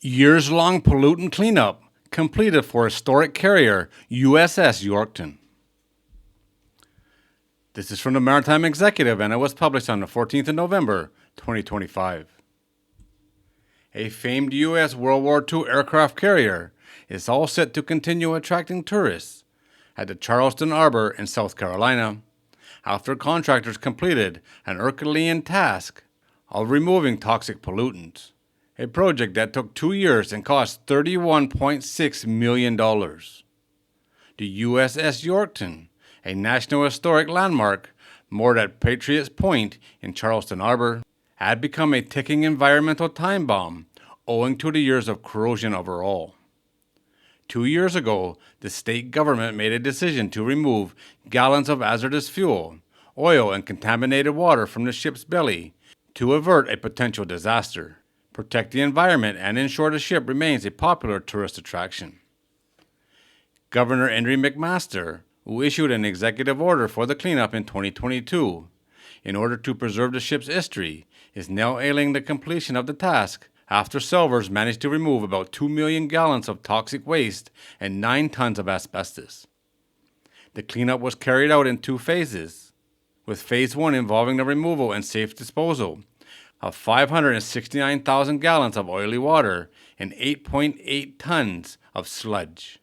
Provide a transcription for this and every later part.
Years-long pollutant cleanup completed for historic carrier USS Yorktown. This is from the Maritime Executive and it was published on the 14th of November, 2025. A famed U.S. World War II aircraft carrier is all set to continue attracting tourists at the Charleston Harbor in South Carolina after contractors completed an Herculean task of removing toxic pollutants, a project that took 2 years and cost $31.6 million. The USS Yorktown, a National Historic Landmark moored at Patriots Point in Charleston Harbor, had become a ticking environmental time bomb owing to the years of corrosion overall. 2 years ago, the state government made a decision to remove gallons of hazardous fuel, oil, and contaminated water from the ship's belly to avert a potential disaster, protect the environment, and ensure the ship remains a popular tourist attraction. Governor Henry McMaster, who issued an executive order for the cleanup in 2022, in order to preserve the ship's history, is now ailing the completion of the task after salvors managed to remove about 2 million gallons of toxic waste and 9 tons of asbestos. The cleanup was carried out in 2 phases, with Phase 1 involving the removal and safe disposal of 569,000 gallons of oily water and 8.8 tons of sludge.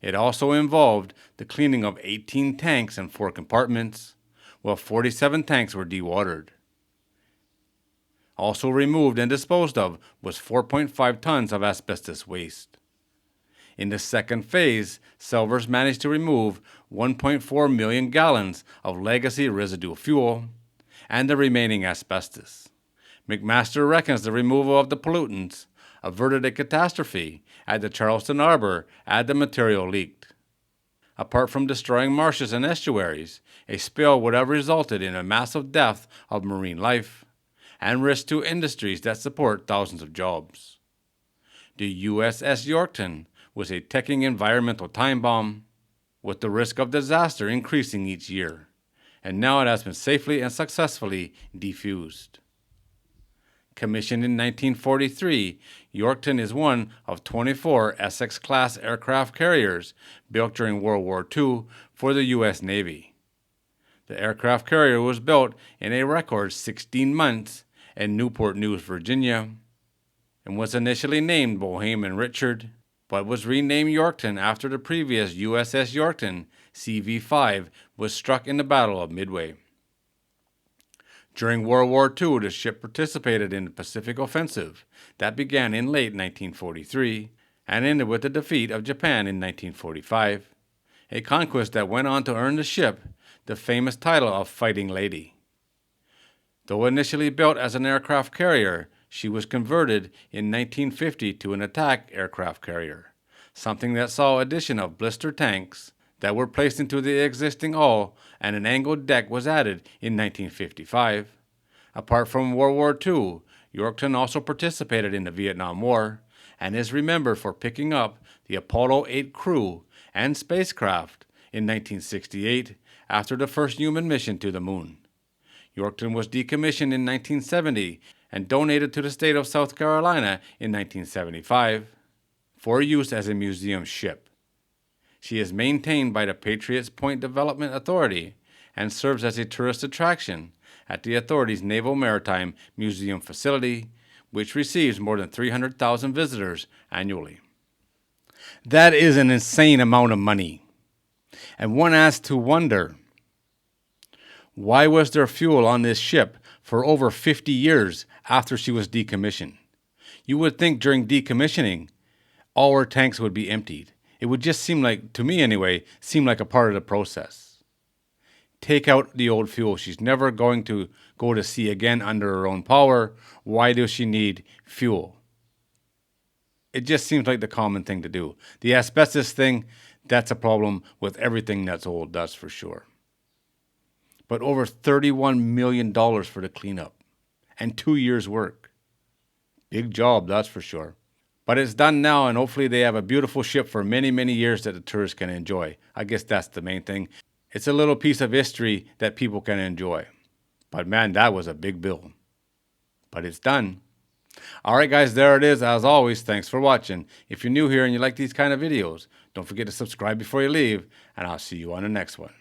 It also involved the cleaning of 18 tanks and 4 compartments, while 47 tanks were dewatered. Also removed and disposed of was 4.5 tons of asbestos waste. In the second phase, salvors managed to remove 1.4 million gallons of legacy residue fuel and the remaining asbestos. McMaster reckons the removal of the pollutants averted a catastrophe at the Charleston Harbor had the material leaked. Apart from destroying marshes and estuaries, a spill would have resulted in a massive death of marine life and risk to industries that support thousands of jobs. The USS Yorktown was a ticking environmental time bomb, with the risk of disaster increasing each year, and now it has been safely and successfully defused. Commissioned in 1943, Yorktown is one of 24 Essex-class aircraft carriers built during World War II for the U.S. Navy. The aircraft carrier was built in a record 16 months in Newport News, Virginia, and was initially named Bohemian Richard, but was renamed Yorktown after the previous USS Yorktown CV-5 was struck in the Battle of Midway. During World War II, the ship participated in the Pacific Offensive that began in late 1943 and ended with the defeat of Japan in 1945, a conquest that went on to earn the ship the famous title of Fighting Lady. Though initially built as an aircraft carrier, she was converted in 1950 to an attack aircraft carrier, something that saw addition of blister tanks that were placed into the existing hull, and an angled deck was added in 1955. Apart from World War II, Yorktown also participated in the Vietnam War and is remembered for picking up the Apollo 8 crew and spacecraft in 1968 after the first human mission to the moon. Yorktown was decommissioned in 1970 and donated to the state of South Carolina in 1975 for use as a museum ship. She is maintained by the Patriots Point Development Authority and serves as a tourist attraction at the authority's Naval Maritime Museum facility, which receives more than 300,000 visitors annually. That is an insane amount of money. And one has to wonder, why was there fuel on this ship for over 50 years after she was decommissioned? You would think during decommissioning, all her tanks would be emptied. It would just seem like, to me anyway, seem like a part of the process. Take out the old fuel. She's never going to go to sea again under her own power. Why does she need fuel? It just seems like the common thing to do. The asbestos thing, that's a problem with everything that's old, that's for sure. But over $31 million for the cleanup and 2 years' work. Big job, that's for sure. But it's done now, and hopefully they have a beautiful ship for many, many years that the tourists can enjoy. I guess that's the main thing. It's a little piece of history that people can enjoy. But man, that was a big bill. But it's done. Alright guys, there it is. As always, thanks for watching. If you're new here and you like these kind of videos, don't forget to subscribe before you leave, and I'll see you on the next one.